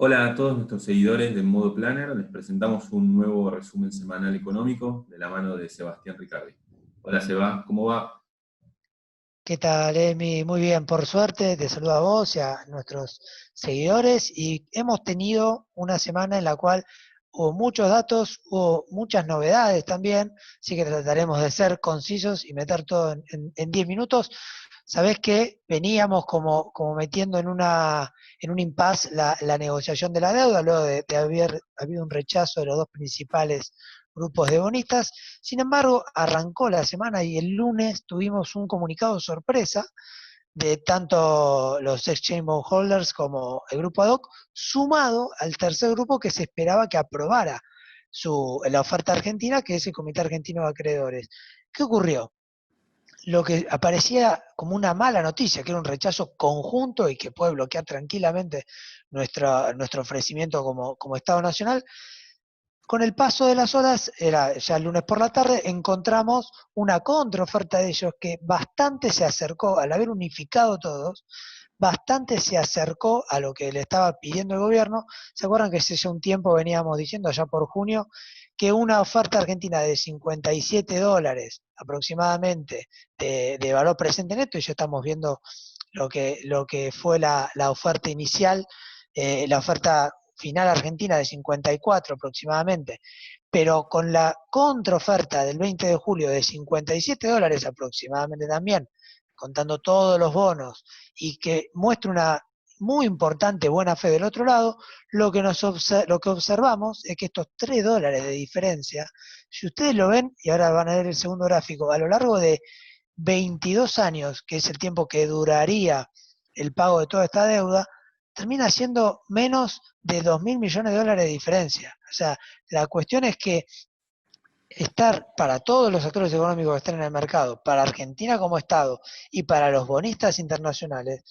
Hola a todos nuestros seguidores de Modo Planner, les presentamos un nuevo resumen semanal económico de la mano de Sebastián Ricardi. Hola Seba, ¿cómo va? ¿Qué tal, Emi? Muy bien, por suerte, te saludo a vos y a nuestros seguidores. Y hemos tenido una semana en la cual hubo muchos datos, hubo muchas novedades también, así que trataremos de ser concisos y meter todo en 10 minutos. Sabés que veníamos como metiendo en un impasse la negociación de la deuda, luego de haber habido un rechazo de los dos principales grupos de bonistas. Sin embargo, arrancó la semana y el lunes tuvimos un comunicado sorpresa de tanto los exchange bondholders como el grupo ad hoc, sumado al tercer grupo que se esperaba que aprobara la oferta argentina, que es el Comité Argentino de Acreedores. ¿Qué ocurrió? Lo que aparecía como una mala noticia, que era un rechazo conjunto y que puede bloquear tranquilamente nuestro ofrecimiento como Estado Nacional. Con el paso de las horas, era ya el lunes por la tarde, encontramos una contraoferta de ellos que bastante se acercó, al haber unificado todos, bastante se acercó a lo que le estaba pidiendo el gobierno. ¿Se acuerdan que hace ya un tiempo veníamos diciendo, allá por junio, que una oferta argentina de $57 aproximadamente de valor presente neto, y ya estamos viendo lo que fue la oferta inicial, la oferta final argentina de 54 aproximadamente, pero con la contraoferta del 20 de julio de $57 aproximadamente también, contando todos los bonos, y que muestra una muy importante buena fe del otro lado, lo que observamos es que estos $3 de diferencia, si ustedes lo ven, y ahora van a ver el segundo gráfico, a lo largo de 22 años, que es el tiempo que duraría el pago de toda esta deuda, termina siendo menos de 2.000 millones de dólares de diferencia. O sea, la cuestión es que estar para todos los actores económicos que están en el mercado, para Argentina como Estado y para los bonistas internacionales,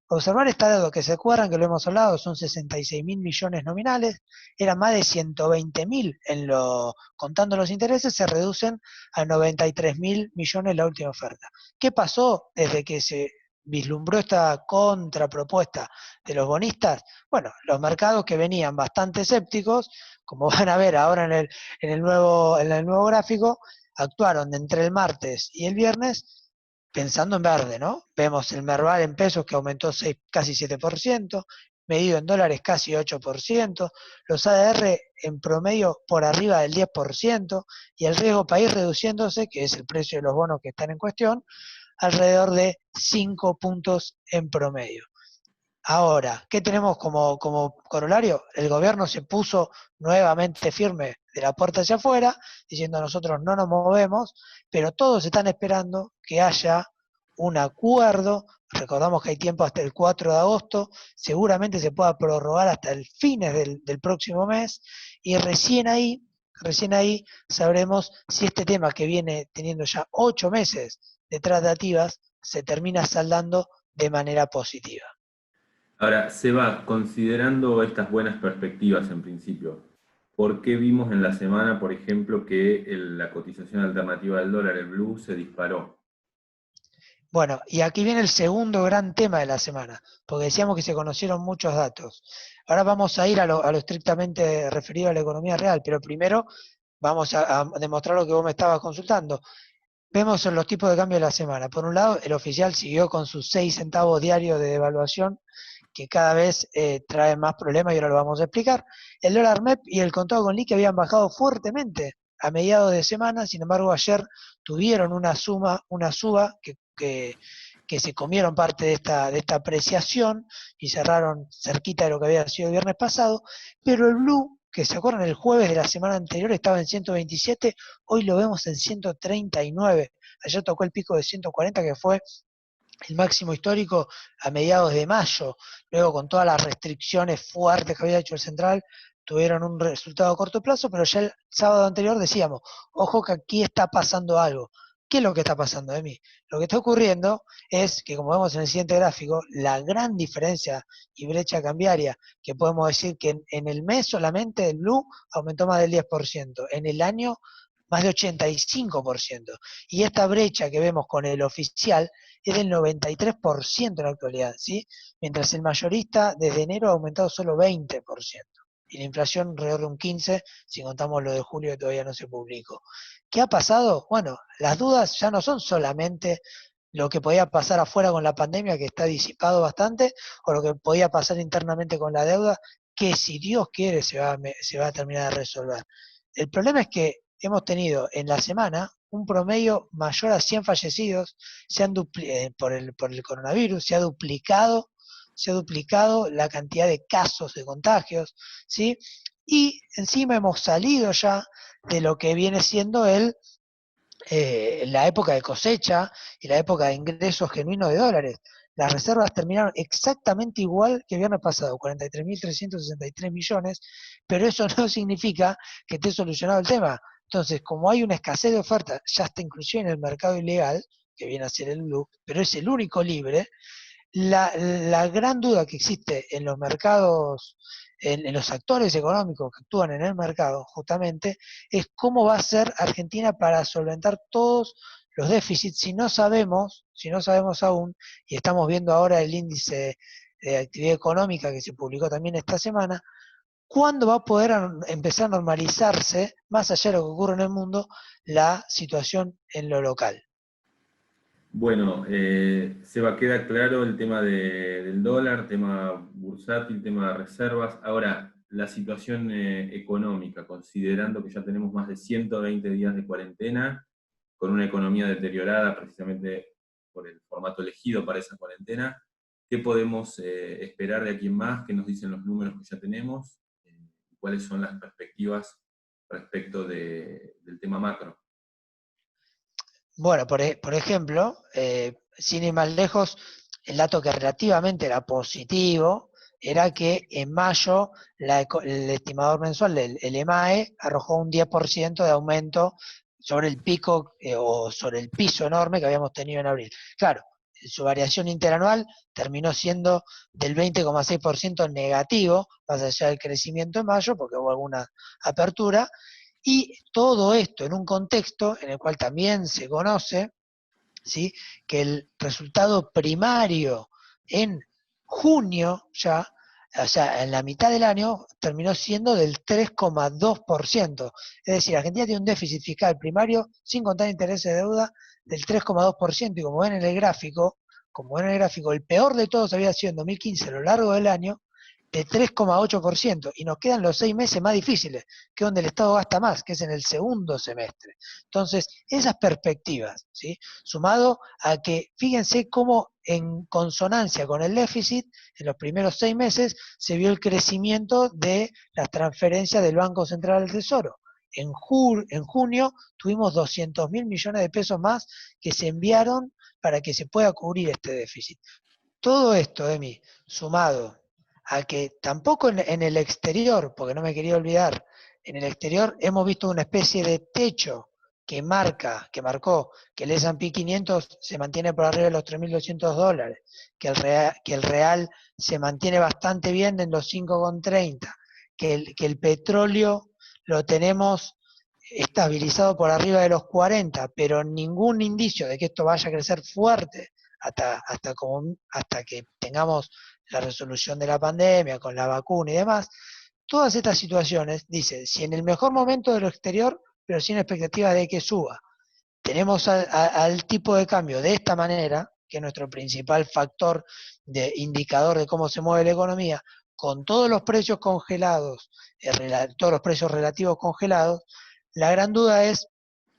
observar esta deuda, que se acuerdan que lo hemos hablado, son 66.000 millones nominales, eran más de 120.000 contando los intereses, se reducen a 93.000 millones la última oferta. ¿Qué pasó desde que se vislumbró esta contrapropuesta de los bonistas? Bueno, los mercados que venían bastante escépticos, como van a ver ahora en el nuevo gráfico, actuaron entre el martes y el viernes pensando en verde, ¿no? Vemos el Merval en pesos que aumentó casi 7%, medido en dólares casi 8%, los ADR en promedio por arriba del 10%, y el riesgo país reduciéndose, que es el precio de los bonos que están en cuestión, alrededor de 5 puntos en promedio. Ahora, ¿qué tenemos como corolario? El gobierno se puso nuevamente firme de la puerta hacia afuera, diciendo nosotros no nos movemos, pero todos están esperando que haya un acuerdo. Recordamos que hay tiempo hasta el 4 de agosto, seguramente se pueda prorrogar hasta el fines del próximo mes, y recién ahí sabremos si este tema, que viene teniendo ya 8 meses de tratativas, se termina saldando de manera positiva. Ahora, Seba, considerando estas buenas perspectivas en principio, ¿por qué vimos en la semana, por ejemplo, que la cotización alternativa del dólar, el blue, se disparó? Bueno, y aquí viene el segundo gran tema de la semana, porque decíamos que se conocieron muchos datos. Ahora vamos a ir a lo estrictamente referido a la economía real, pero primero vamos a demostrar lo que vos me estabas consultando. Vemos los tipos de cambio de la semana. Por un lado, el oficial siguió con sus 6 centavos diarios de devaluación, que cada vez trae más problemas y ahora lo vamos a explicar. El dólar MEP y el contado con liqui habían bajado fuertemente a mediados de semana. Sin embargo, ayer tuvieron una suba que se comieron parte de esta apreciación y cerraron cerquita de lo que había sido el viernes pasado, pero el blue, que se acuerdan el jueves de la semana anterior estaba en 127, hoy lo vemos en 139. Ayer tocó el pico de 140, que fue el máximo histórico a mediados de mayo. Luego, con todas las restricciones fuertes que había hecho el central, tuvieron un resultado a corto plazo, pero ya el sábado anterior decíamos, ojo que aquí está pasando algo. ¿Qué es lo que está pasando de mí? Lo que está ocurriendo es que, como vemos en el siguiente gráfico, la gran diferencia y brecha cambiaria, que podemos decir que en el mes solamente el blue aumentó más del 10%, en el año más de 85%. Y esta brecha que vemos con el oficial es del 93% en la actualidad, ¿sí? Mientras el mayorista desde enero ha aumentado solo 20%. Y la inflación alrededor de un 15%, si contamos lo de julio que todavía no se publicó. ¿Qué ha pasado? Bueno, las dudas ya no son solamente lo que podía pasar afuera con la pandemia, que está disipado bastante, o lo que podía pasar internamente con la deuda, que si Dios quiere se va a terminar de resolver. El problema es que hemos tenido en la semana un promedio mayor a 100 fallecidos por el coronavirus, se ha duplicado la cantidad de casos de contagios, ¿sí? Y encima hemos salido ya de lo que viene siendo la época de cosecha y la época de ingresos genuinos de dólares. Las reservas terminaron exactamente igual que el viernes pasado, 43.363 millones, pero eso no significa que esté solucionado el tema. Entonces, como hay una escasez de oferta, ya está inclusive en el mercado ilegal, que viene a ser el blue, pero es el único libre, la gran duda que existe en los mercados, en los actores económicos que actúan en el mercado, justamente, es cómo va a ser Argentina para solventar todos los déficits si no sabemos aún, y estamos viendo ahora el índice de actividad económica que se publicó también esta semana, cuándo va a poder empezar a normalizarse, más allá de lo que ocurre en el mundo, la situación en lo local. Bueno, Seba, queda claro el tema del dólar, tema bursátil, tema de reservas. Ahora, la situación económica, considerando que ya tenemos más de 120 días de cuarentena, con una economía deteriorada precisamente por el formato elegido para esa cuarentena, ¿qué podemos esperar de aquí en más? ¿Qué nos dicen los números que ya tenemos? ¿Cuáles son las perspectivas respecto del tema macro? Bueno, por ejemplo, sin ir más lejos, el dato que relativamente era positivo era que en mayo el estimador mensual del el EMAE arrojó un 10% de aumento sobre el pico o sobre el piso enorme que habíamos tenido en abril. Claro, su variación interanual terminó siendo del 20,6% negativo, más allá del crecimiento en mayo, porque hubo alguna apertura, y todo esto en un contexto en el cual también se conoce, ¿sí?, que el resultado primario en junio ya, o sea, en la mitad del año, terminó siendo del 3,2%. Es decir, Argentina tiene un déficit fiscal primario, sin contar intereses de deuda, del 3,2%. Y como ven en el gráfico, el peor de todos había sido en 2015 a lo largo del año, de 3,8%, y nos quedan los 6 meses más difíciles, que es donde el Estado gasta más, que es en el segundo semestre. Entonces, esas perspectivas, ¿sí?, sumado a que, fíjense cómo en consonancia con el déficit, en los primeros 6 meses se vio el crecimiento de las transferencias del Banco Central al Tesoro. En junio tuvimos 200.000 millones de pesos más que se enviaron para que se pueda cubrir este déficit. Todo esto, Emi, sumado a que tampoco en el exterior, porque no me quería olvidar, en el exterior hemos visto una especie de techo que marcó que el S&P 500 se mantiene por arriba de los $3.200, que el real se mantiene bastante bien en los 5,30, que el petróleo lo tenemos estabilizado por arriba de los 40, pero ningún indicio de que esto vaya a crecer fuerte hasta que tengamos la resolución de la pandemia, con la vacuna y demás. Todas estas situaciones, dice, si en el mejor momento de lo exterior, pero sin expectativas de que suba, tenemos al tipo de cambio de esta manera, que es nuestro principal factor de indicador de cómo se mueve la economía, con todos los precios congelados, todos los precios relativos congelados, la gran duda es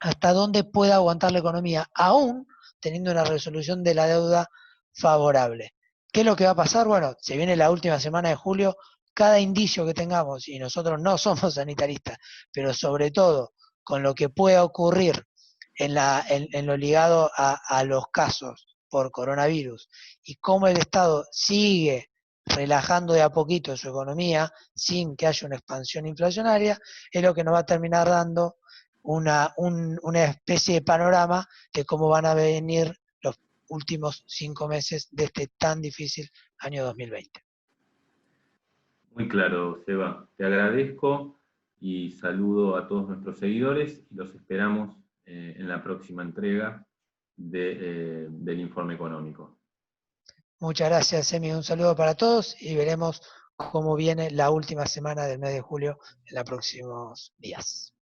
hasta dónde puede aguantar la economía, aún teniendo una resolución de la deuda favorable. ¿Qué es lo que va a pasar? Bueno, se viene la última semana de julio, cada indicio que tengamos, y nosotros no somos sanitaristas, pero sobre todo con lo que pueda ocurrir en lo ligado a los casos por coronavirus y cómo el Estado sigue relajando de a poquito su economía sin que haya una expansión inflacionaria, es lo que nos va a terminar dando una especie de panorama de cómo van a venir los últimos 5 meses de este tan difícil año 2020. Muy claro, Seba. Te agradezco. y saludo a todos nuestros seguidores y los esperamos en la próxima entrega del informe económico. Muchas gracias, Emi. Un saludo para todos y veremos cómo viene la última semana del mes de julio en los próximos días.